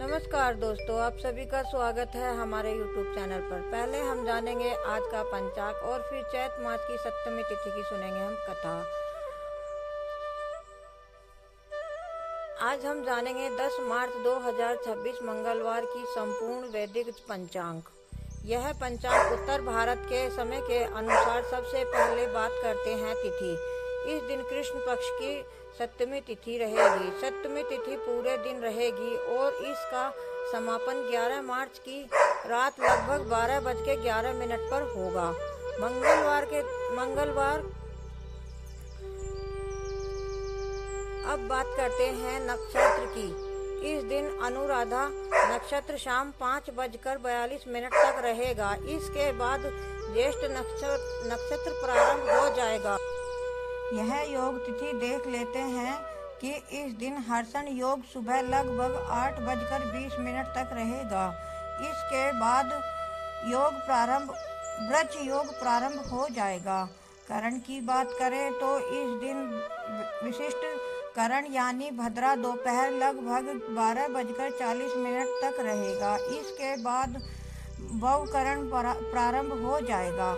नमस्कार दोस्तों, आप सभी का स्वागत है हमारे YouTube चैनल पर। पहले हम जानेंगे आज का पंचांग और फिर चैत मास की सप्तमी तिथि की सुनेंगे हम कथा। आज हम जानेंगे 10 मार्च 2026 मंगलवार की संपूर्ण वैदिक पंचांग। यह पंचांग उत्तर भारत के समय के अनुसार सबसे पहले बात करते हैं तिथि। इस दिन कृष्ण पक्ष की सप्तमी तिथि रहेगी। सप्तमी तिथि पूरे दिन रहेगी और इसका समापन 11 मार्च की रात लगभग 12:11 पर होगा। मंगलवार। अब बात करते हैं नक्षत्र की। इस दिन अनुराधा नक्षत्र शाम 5:42 तक रहेगा। इसके बाद ज्येष्ठ नक्षत्र प्रारंभ हो जाएगा। यह योग तिथि देख लेते हैं कि इस दिन हर्षण योग सुबह लगभग 8:20 तक रहेगा। इसके बाद वृश्च योग प्रारंभ हो जाएगा। करण की बात करें तो इस दिन विशिष्ट करण यानी भद्रा दोपहर लगभग 12:40 तक रहेगा। इसके बाद भवकरण प्रारंभ हो जाएगा।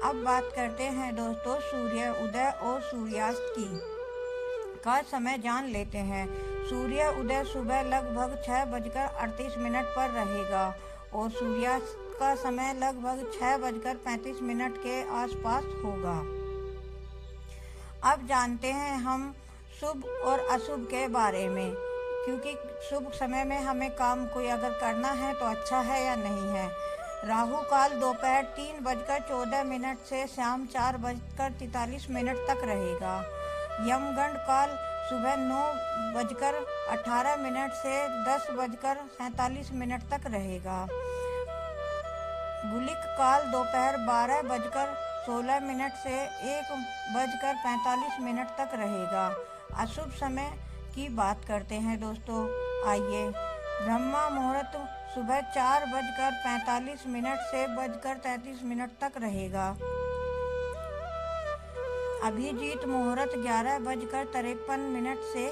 अब बात करते हैं दोस्तों सूर्य उदय और सूर्यास्त का समय जान लेते हैं। सूर्य उदय सुबह लगभग 6:38 पर रहेगा और सूर्यास्त का समय लगभग 6:35 के आसपास होगा। अब जानते हैं हम शुभ और अशुभ के बारे में, क्योंकि शुभ समय में हमें काम कोई अगर करना है तो अच्छा है या नहीं है। राहु काल दोपहर 3:14 से शाम 4:43 तक रहेगा। यमगंड काल सुबह 9:18 से 10:47 तक रहेगा। गुलिक काल दोपहर 12:16 से 1:45 तक रहेगा। अशुभ समय की बात करते हैं दोस्तों। आइए, ब्रह्मा मुहूर्त सुबह 4:45 से 1:33 तक रहेगा। अभिजीत मुहूर्त 11:53 से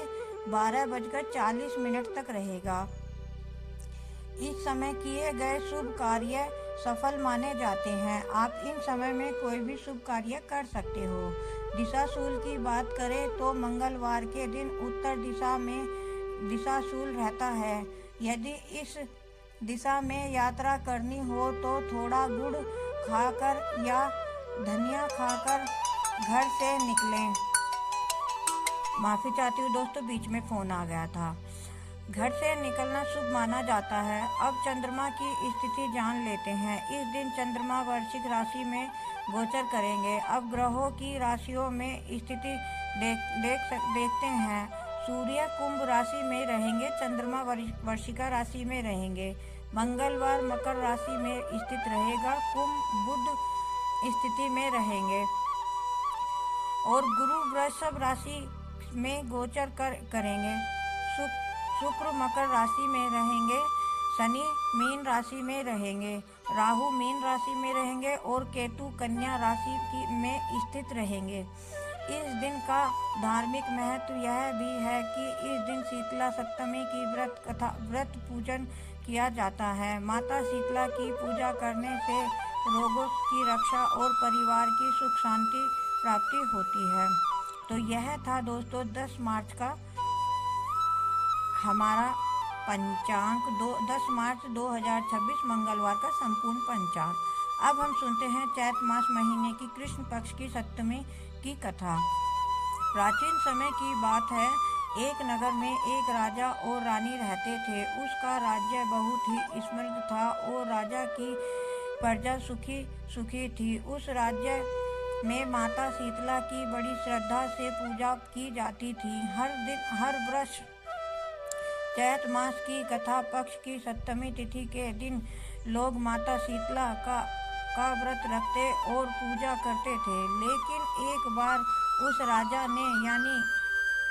12:40 तक रहेगा। इस समय किए गए शुभ कार्य सफल माने जाते हैं। आप इन समय में कोई भी शुभ कार्य कर सकते हो। दिशाशूल की बात करें तो मंगलवार के दिन उत्तर दिशा में दिशाशूल रहता है। यदि इस दिशा में यात्रा करनी हो तो थोड़ा गुड़ खाकर या धनिया खाकर घर से निकलें। माफ़ी चाहती हूँ दोस्तों, बीच में फ़ोन आ गया था। घर से निकलना शुभ माना जाता है। अब चंद्रमा की स्थिति जान लेते हैं। इस दिन चंद्रमा वृश्चिक राशि में गोचर करेंगे। अब ग्रहों की राशियों में स्थिति देखते हैं। सूर्य कुंभ राशि में रहेंगे, चंद्रमा वृश्चिका राशि में रहेंगे, मंगलवार मकर राशि में स्थित रहेगा, कुंभ बुध स्थिति में रहेंगे और गुरु वृषभ राशि में गोचर करेंगे। शुक्र मकर राशि में रहेंगे, शनि मीन राशि में रहेंगे, राहु मीन राशि में रहेंगे और केतु कन्या राशि में स्थित रहेंगे। इस दिन का धार्मिक महत्व यह भी है कि इस दिन शीतला सप्तमी की व्रत पूजन किया जाता है। माता शीतला की पूजा करने से रोगों की रक्षा और परिवार की सुख शांति प्राप्ति होती है। तो यह था दोस्तों 10 मार्च का हमारा पंचांग 10 मार्च 2026 मंगलवार का संपूर्ण पंचांग। अब हम सुनते हैं चैत मास महीने की कृष्ण पक्ष की सप्तमी की कथा। प्राचीन समय की बात है। एक नगर में एक राजा और रानी रहते थे। उसका राज्य बहुत ही समृद्ध था और राजा की प्रजा सुखी थी। उस राज्य में माता शीतला की बड़ी श्रद्धा से पूजा की जाती थी। हर वर्ष चैत मास की कथा पक्ष की सप्तमी तिथि के दिन लोग माता शीतला का व्रत रखते और पूजा करते थे। लेकिन एक बार उस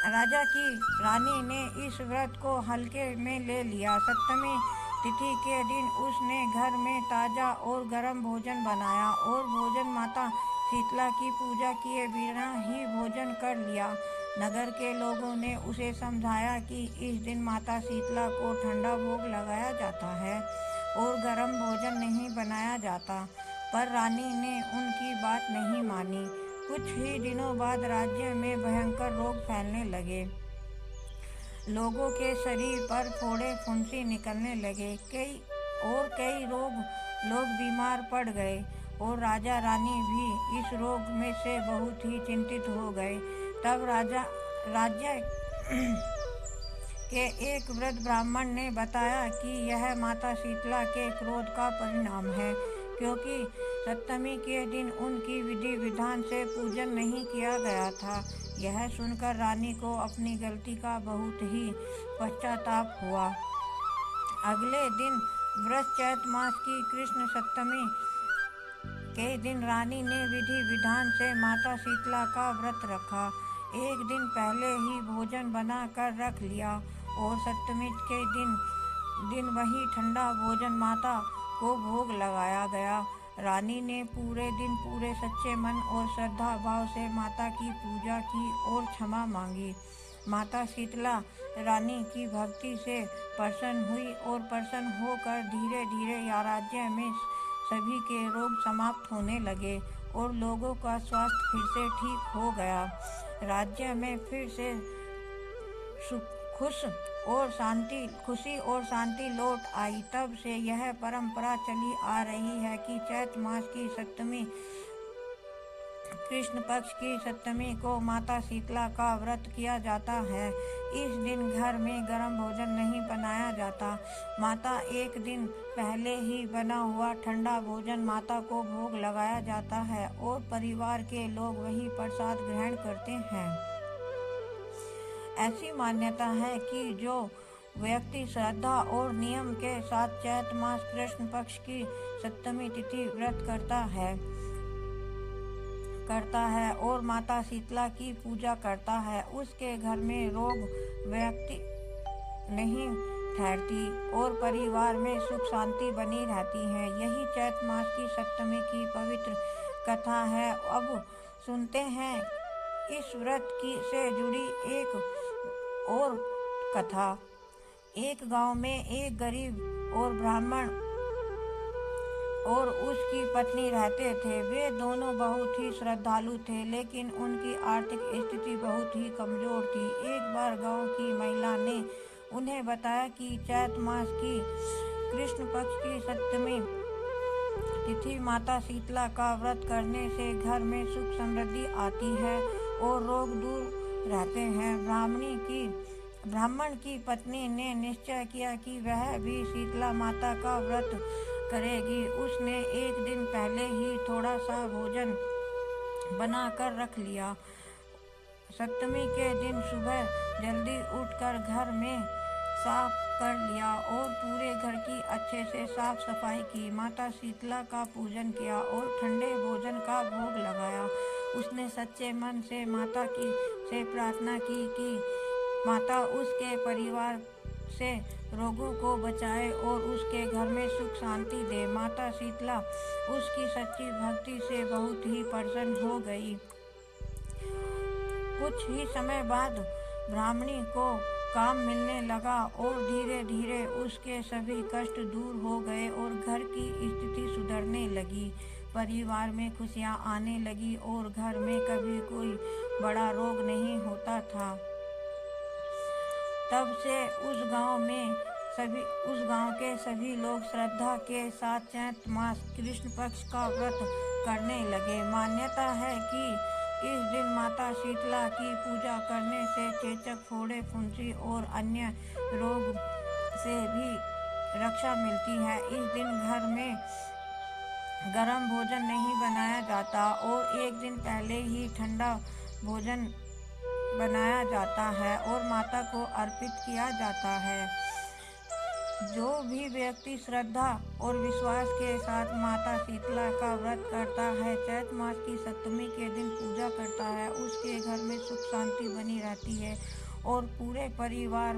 राजा की रानी ने इस व्रत को हल्के में ले लिया। सप्तमी तिथि के दिन उसने घर में ताजा और गर्म भोजन बनाया और भोजन माता शीतला की पूजा किए बिना ही भोजन कर लिया। नगर के लोगों ने उसे समझाया कि इस दिन माता शीतला को ठंडा भोग लगाया जाता है और गर्म भोजन नहीं बनाया जाता, पर रानी ने उनकी बात नहीं मानी। कुछ ही दिनों बाद राज्य में भयंकर रोग फैलने लगे। लोगों के शरीर पर फोड़े फुंसी निकलने लगे। कई लोग बीमार पड़ गए और राजा रानी भी इस रोग में से बहुत ही चिंतित हो गए। तब राज्य के एक वृद्ध ब्राह्मण ने बताया कि यह माता शीतला के क्रोध का परिणाम है, क्योंकि सप्तमी के दिन उनकी विधि विधान से पूजन नहीं किया गया था। यह सुनकर रानी को अपनी गलती का बहुत ही पश्चाताप हुआ। अगले दिन वृष चैत मास की कृष्ण सप्तमी के दिन रानी ने विधि विधान से माता शीतला का व्रत रखा। एक दिन पहले ही भोजन बना कर रख लिया और सप्तमी के दिन वही ठंडा भोजन माता को भोग लगाया गया। रानी ने पूरे दिन पूरे सच्चे मन और श्रद्धा भाव से माता की पूजा की और क्षमा मांगी। माता शीतला रानी की भक्ति से प्रसन्न हुई और प्रसन्न होकर धीरे धीरे राज्य में सभी के रोग समाप्त होने लगे और लोगों का स्वास्थ्य फिर से ठीक हो गया। राज्य में फिर से खुशी और शांति लौट आई। तब से यह परंपरा चली आ रही है कि चैत मास की सप्तमी, कृष्ण पक्ष की सप्तमी को माता शीतला का व्रत किया जाता है। इस दिन घर में गर्म भोजन नहीं बनाया जाता। माता एक दिन पहले ही बना हुआ ठंडा भोजन माता को भोग लगाया जाता है और परिवार के लोग वही प्रसाद ग्रहण करते हैं। ऐसी मान्यता है कि जो व्यक्ति श्रद्धा और नियम के साथ चैत मास कृष्ण पक्ष की सप्तमी तिथि व्रत करता है और माता शीतला की पूजा करता है, उसके घर में रोग व्यक्ति नहीं ठहरती और परिवार में सुख शांति बनी रहती है। यही चैत मास की सप्तमी की पवित्र कथा है। अब सुनते हैं इस व्रत से जुड़ी एक और कथा। एक गांव में एक गरीब और ब्राह्मण और उसकी पत्नी रहते थे। वे दोनों बहुत ही श्रद्धालु थे, लेकिन उनकी आर्थिक स्थिति बहुत ही कमजोर थी। एक बार गांव की महिला ने उन्हें बताया कि चैत मास की कृष्ण पक्ष की सप्तमी तिथि माता शीतला का व्रत करने से घर में सुख समृद्धि आती है और रोग दूर रहते हैं। ब्राह्मण की पत्नी ने निश्चय किया कि वह भी शीतला माता का व्रत करेगी। उसने एक दिन पहले ही थोड़ा सा भोजन बनाकर रख लिया। सप्तमी के दिन सुबह जल्दी उठकर घर में साफ कर लिया और पूरे घर की अच्छे से साफ सफाई की। माता शीतला का पूजन किया और ठंडे भोजन का भोग लगाया। उसने सच्चे मन से माता से प्रार्थना की कि माता उसके परिवार से रोगों को बचाए और उसके घर में सुख शांति दे। माता शीतला उसकी सच्ची भक्ति से बहुत ही प्रसन्न हो गई। कुछ ही समय बाद ब्राह्मणी को काम मिलने लगा और धीरे धीरे उसके सभी कष्ट दूर हो गए और घर की स्थिति सुधरने लगी। परिवार में खुशियां आने लगी और घर में कभी कोई बड़ा रोग नहीं होता था। तब से उस गांव के सभी लोग श्रद्धा के साथ चैत मास कृष्ण पक्ष का व्रत करने लगे। मान्यता है कि इस दिन माता शीतला की पूजा करने से चेचक, फोड़े, फुंसी और अन्य रोग से भी रक्षा मिलती है। इस दिन घर में गरम भोजन नहीं बनाया जाता और एक दिन पहले ही ठंडा भोजन बनाया जाता है और माता को अर्पित किया जाता है। जो भी व्यक्ति श्रद्धा और विश्वास के साथ माता शीतला का व्रत करता है, चैत मास की सप्तमी के दिन पूजा करता है, उसके घर में सुख शांति बनी रहती है और पूरे परिवार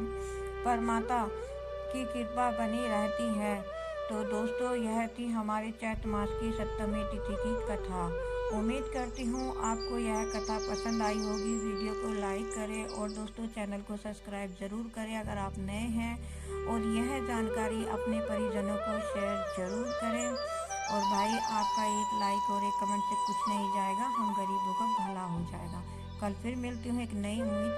पर माता की कृपा बनी रहती है। तो दोस्तों, यह थी हमारे चैत मास की सप्तमी तिथि की कथा। उम्मीद करती हूँ आपको यह कथा पसंद आई होगी। वीडियो को लाइक करें और दोस्तों चैनल को सब्सक्राइब ज़रूर करें अगर आप नए हैं, और यह जानकारी अपने परिजनों को शेयर ज़रूर करें। और भाई आपका एक लाइक और एक कमेंट से कुछ नहीं जाएगा, हम गरीबों का भला हो जाएगा। कल फिर मिलती हूँ एक नई उम्मीद